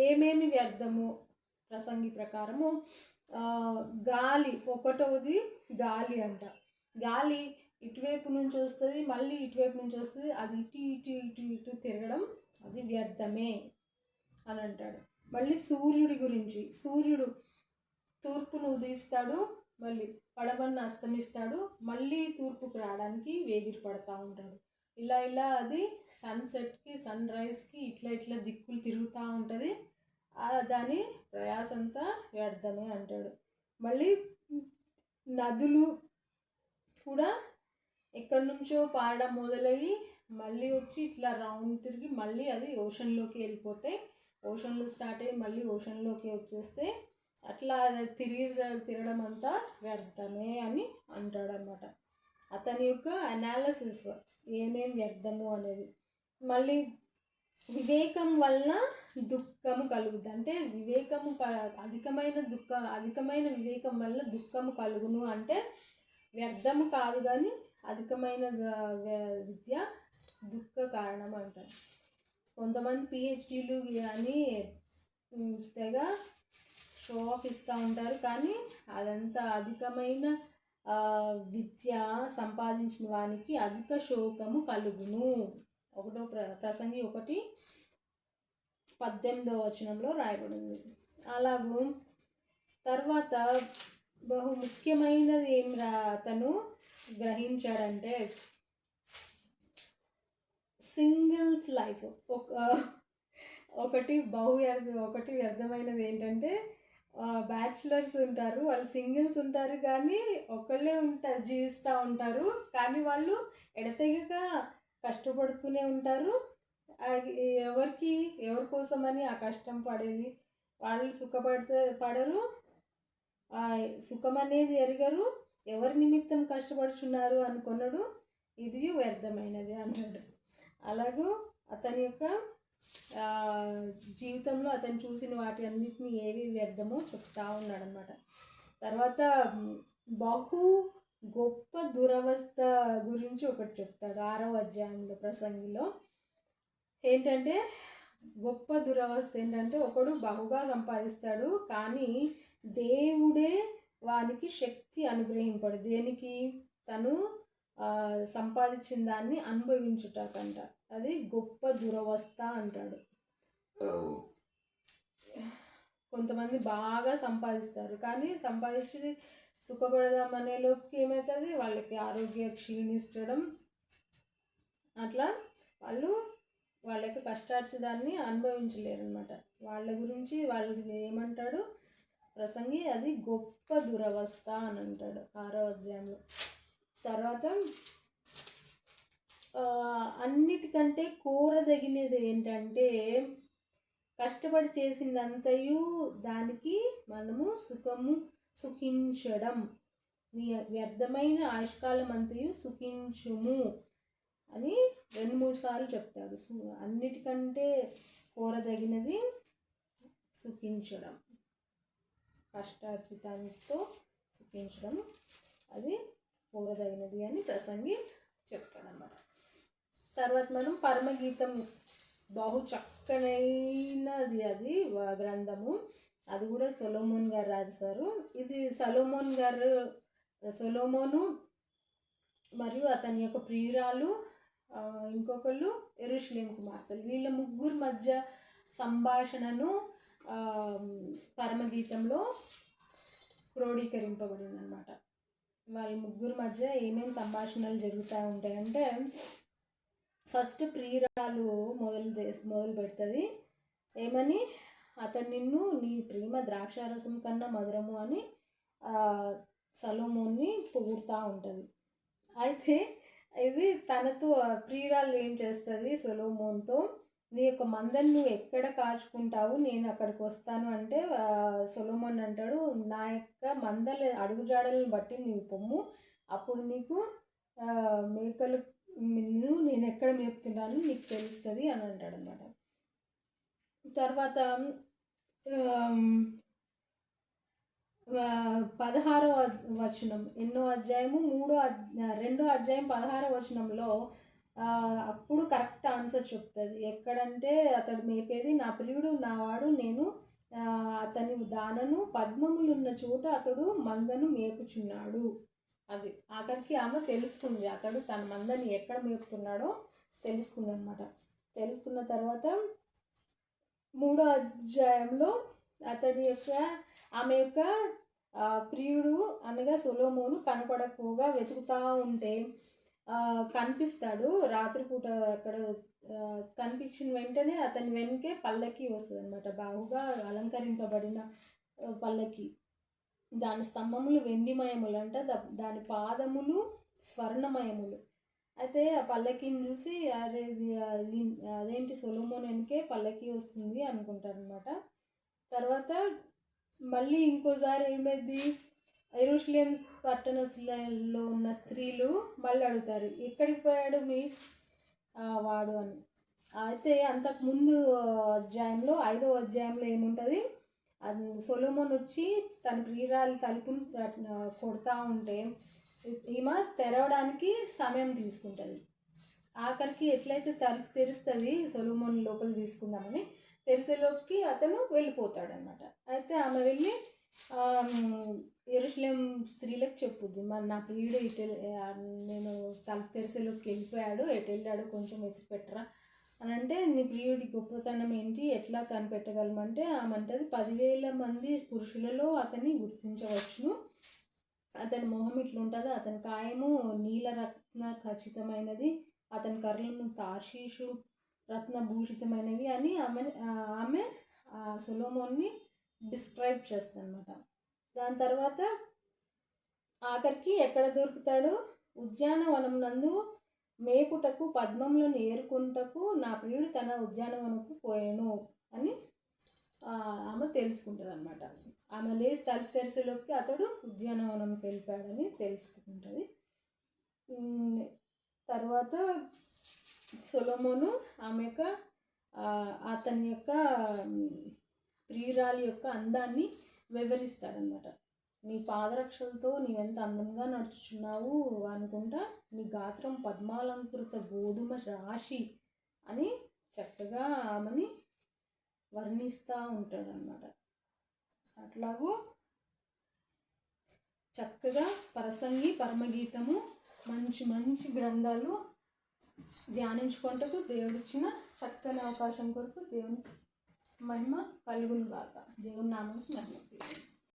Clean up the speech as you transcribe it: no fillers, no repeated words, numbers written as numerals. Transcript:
ఏమేమి వ్యర్థము ప్రసంగి ప్రకారము గాలి, ఒకటవది గాలి అంట. గాలి ఇటువైపు నుంచి వస్తుంది, మళ్ళీ ఇటువైపు నుంచి వస్తుంది, అది ఇటు ఇటు ఇటు ఇటు తిరగడం అది వ్యర్థమే అని అంటాడు. మళ్ళీ సూర్యుడి గురించి, సూర్యుడు తూర్పును ఉదయిస్తాడు, మళ్ళీ పడమరను అస్తమిస్తాడు, మళ్ళీ తూర్పుకు రావడానికి వేగిరి పడతా ఉంటాడు. ఇలా ఇలా అది సన్సెట్కి సన్ రైజ్కి ఇట్లా ఇట్లా దిక్కులు తిరుగుతూ ఉంటుంది. దాని ప్రయాసంతా వ్యర్థమే అంటాడు. మళ్ళీ నదులు కూడా ఎక్కడి నుంచో పారడం మొదలయ్యి మళ్ళీ వచ్చి ఇట్లా రౌండ్ తిరిగి మళ్ళీ అది ఓషన్లోకి వెళ్ళిపోతాయి. ఓషన్లో స్టార్ట్ అయ్యి మళ్ళీ ఓషన్లోకి వచ్చేస్తే అట్లా తిరగడం అంతా వ్యర్థమే అని అంటాడనమాట. అతని యొక్క అనాలిసిస్ ఏమేం వ్యర్థము అనేది. మళ్ళీ వివేకం వలన దుఃఖము కలుగుద్ది, అంటే వివేకము అధికమైన వివేకం వల్ల దుఃఖము కలుగును అంటే వ్యర్థము కాదు, కానీ అధికమైన విద్య దుఃఖ కారణం అంటారు. కొంతమంది పిహెచ్డీలు అని తెగ షో ఆఫ్ ఇస్తూ ఉంటారు, కానీ అదంతా అధికమైన విద్య సంపాదించిన వానికి అధిక శోకము కలుగును. ఒకటో ప్రసంగి 1:18 వచనంలో రాయబడింది. అలాగూ తర్వాత బహు ముఖ్యమైనది ఏం అతను గ్రహించాడంటే సింగిల్స్ లైఫ్. ఒకటి వ్యర్థమైనది ఏంటంటే బ్యాచిలర్స్ ఉంటారు, వాళ్ళు సింగిల్స్ ఉంటారు, కానీ ఒకళ్ళే జీవిస్తూ ఉంటారు, కానీ వాళ్ళు ఎడతెగక కష్టపడుతూనే ఉంటారు. ఎవరి కోసమని ఆ కష్టం పడేది, వాళ్ళు పడరు, సుఖం అనేది ఎరగరు, ఎవరి నిమిత్తం కష్టపడుచున్నారు అనుకున్నాడు, ఇది వ్యర్థమైనది అన్నాడు. అలాగూ అతని యొక్క జీవితంలో అతను చూసిన వాటి అన్నిటిని ఏవి వ్యర్థమో చెప్తా ఉన్నాడు అనమాట. తర్వాత బహు గొప్ప దురవస్థ గురించి ఒకటి చెప్తాడు 6వ అధ్యాయంలో ప్రసంగిలో. ఏంటంటే గొప్ప దురవస్థ ఏంటంటే ఒకడు బహుగా సంపాదిస్తాడు, కానీ దేవుడే వానికి శక్తి అనుగ్రహింపడు, దేనికి తను సంపాదించిన దాన్ని అనుభవించుటకంట. అది గొప్ప దురవస్థ అంటాడు. కొంతమంది బాగా సంపాదిస్తారు, కానీ సంపాదించి సుఖపడదాం అనే లోపుకి ఏమవుతుంది, వాళ్ళకి ఆరోగ్యం క్షీణించడం, అట్లా వాళ్ళ యొక్క కష్టార్జితాన్ని అనుభవించలేరు అనమాట. వాళ్ళ గురించి వాళ్ళకి ఏమంటాడు ప్రసంగి, అది గొప్ప దురవస్థ అని అంటాడు 6వ అధ్యాయంలో. తర్వాత అన్నిటికంటే కోరదగినది ఏంటంటే కష్టపడి చేసిందంతయు దానికి మనము సుఖించడం, నీ వ్యర్థమైన ఆయుష్కాలం అంతయు సుఖించుము అని 2-3 సార్లు చెప్తాడు. అన్నిటికంటే కోరదగినది సుఖించడం, కష్టార్జితంతో సుఖించడం అది కోరదగినది అని ప్రసంగి చెప్తాడన్నమాట. తర్వాత మనం పరమగీతం, బహు చక్కనైనది అది గ్రంథము, అది కూడా సొలొమోన్ గారు రాశారు. ఇది సొలొమోను మరియు అతని యొక్క ప్రియురాలు ఇంకొకళ్ళు యెరూషలేము కుమార్తెలు, వీళ్ళ ముగ్గురు మధ్య సంభాషణను పరమగీతంలో క్రోడీకరింపబడింది అనమాట. వాళ్ళ ముగ్గురు మధ్య ఏమేమి సంభాషణలు జరుగుతూ ఉంటాయంటే, ఫస్ట్ ప్రియురాలు మొదలు పెడుతుంది. ఏమని, అతను నిన్ను నీ ప్రేమ ద్రాక్షారసం కన్నా మధురము అని సొలొమోన్ని పొగుడుతూ ఉంటుంది. అయితే ఇది తనతో ప్రియురాలు ఏం చేస్తుంది సొలొమోన్తో, నీ యొక్క మందని నువ్వు ఎక్కడ కాచుకుంటావు, నేను అక్కడికి వస్తాను అంటే సొలొమోన్ అంటాడు, నా యొక్క మందల అడుగుజాడలను బట్టి నీవు పొమ్ము, అప్పుడు నీకు మేకలు నేను ఎక్కడ మేపుతున్నాను నీకు తెలుస్తుంది అని అంటాడు అన్నమాట. తర్వాత 16వ వచనం, 2వ అధ్యాయం 16వ వచనంలో అప్పుడు కరెక్ట్ ఆన్సర్ చెప్తుంది. ఎక్కడంటే అతడు మేపేది నా ప్రియుడు నావాడు, నేను అతని దానను పద్మములున్న చోట అతడు మందను మేపుచున్నాడు. అది ఆఖరికి ఆమె తెలుసుకుంది, అతడు తన మందని ఎక్కడ మేపుతున్నాడో తెలుసుకుంది అనమాట. తెలుసుకున్న తర్వాత 3వ అధ్యాయంలో ఆమె యొక్క ప్రియుడు అనగా సొలొమోను కనపడకపోగా వెతుకుతూ ఉంటే కనిపిస్తాడు. రాత్రిపూట అక్కడ కనిపించిన వెంటనే అతని వెనుకే పల్లకి వస్తుంది అనమాట, బాగుగా అలంకరింపబడిన పల్లకి. దాని స్తంభములు వెండిమయములు అంట, దాని పాదములు స్వర్ణమయములు. అయితే ఆ పల్లకిని చూసి అదేంటి సొలొమోను వెనకే పల్లకి వస్తుంది అనుకుంటారనమాట. తర్వాత మళ్ళీ ఇంకోసారి ఏమైంది, యెరూషలేం పట్టణంలో ఉన్న స్త్రీలు మళ్ళీ అడుగుతారు, ఎక్కడికి పోయాడు వాడు అని. అయితే అంతకుముందు అధ్యాయంలో 5వ అధ్యాయంలో ఏముంటుంది, సొలొమోన్ వచ్చి తన ప్రియురాలి తలుపును కొడతా ఉంటే ఈమె తెరవడానికి సమయం తీసుకుంటుంది. ఆఖరికి ఎట్లయితే తలుపు తెరుస్తుంది సొలొమోన్ లోపల తీసుకుందామని, తెరిసేలోకి అతను వెళ్ళిపోతాడనమాట. అయితే ఆమె వెళ్ళి యెరూషలేం స్త్రీలకు చెప్పుద్ది, మరి నా ప్రియుడు నేను తలుపు తెరిసేలోకి వెళ్ళిపోయాడు, ఎటు వెళ్ళాడు కొంచెం వెతికి పెట్టరా అని అంటే, నీ ప్రియుడి గొప్పతనం ఏంటి, ఎట్లా కనిపెట్టగలమంటే ఆమె అంటది, 10,000 మంది పురుషులలో అతన్ని గుర్తించవచ్చును, అతని మొహం ఇట్లుంటుంది, అతని కాయము నీలరత్న ఖచ్చితమైనది, అతని కర్రలను తార్షీషు రత్నభూషితమైనవి అని ఆమె సొలొమోన్ని డిస్క్రైబ్ చేస్తుంది అనమాట. దాని తర్వాత ఆఖరికి ఎక్కడ దొరుకుతాడు, ఉద్యానవనం నందు మేపుటకు పద్మములను ఏరుకుంటకు నా ప్రియుడు తన ఉద్యానవనకు పోయాను అని ఆమె తెలుసుకుంటుంది అనమాట. ఆమె లేచి తలుపు తెరిసేలోకి అతడు ఉద్యానవనంకి వెళ్ళిపోయాడని తెలుసుకుంటుంది. తర్వాత సొలొమోను ఆమె యొక్క అతని యొక్క ప్రియురాలి యొక్క అందాన్ని వివరిస్తాడనమాట. నీ పాదరక్షలతో నీవెంత అందంగా నడుచుచున్నావు అనుకుంటా, నీ గాత్రం పద్మాలంకృత గోధుమ రాశి అని చక్కగా ఆమెని వర్ణిస్తూ ఉంటాడు అన్నమాట. అట్లాగూ చక్కగా ప్రసంగి, పరమగీతము మంచి మంచి గ్రంథాలు ధ్యానించుకుంటూ దేవుడిచ్చిన చక్కని అవకాశం కొరకు దేవునికి మహిమ కలుగును గాక. దేవుని నామమునకు మహిమ.